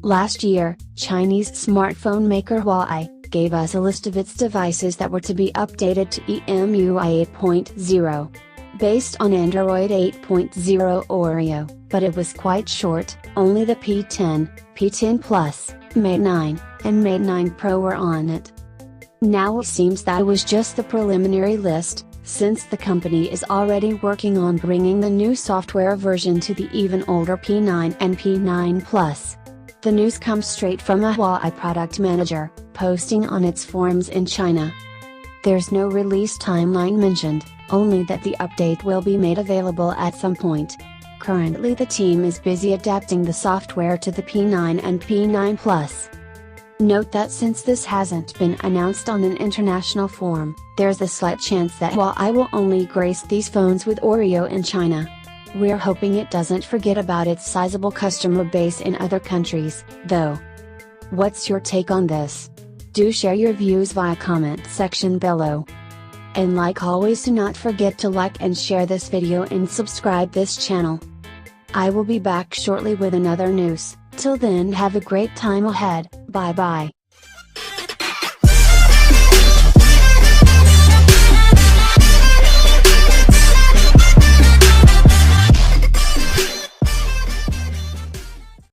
Last year, Chinese smartphone maker Huawei gave us a list of its devices that were to be updated to EMUI 8.0. Based on Android 8.0 Oreo, but it was quite short. Only the P10, P10 Plus, Mate 9, and Mate 9 Pro were on it. Now it seems that was just the preliminary list, since the company is already working on bringing the new software version to the even older P9 and P9 Plus. The news comes straight from a Huawei product manager, posting on its forums in China. There's no release timeline mentioned, only that the update will be made available at some point. Currently the team is busy adapting the software to the P9 and P9 Plus. Note that since this hasn't been announced on an international forum, there's a slight chance that Huawei will only grace these phones with Oreo in China. We're hoping it doesn't forget about its sizable customer base in other countries, though. What's your take on this? Do share your views via comment section below. And like always, do not forget to like and share this video and subscribe this channel. I will be back shortly with another news. Till then, have a great time ahead. Bye bye.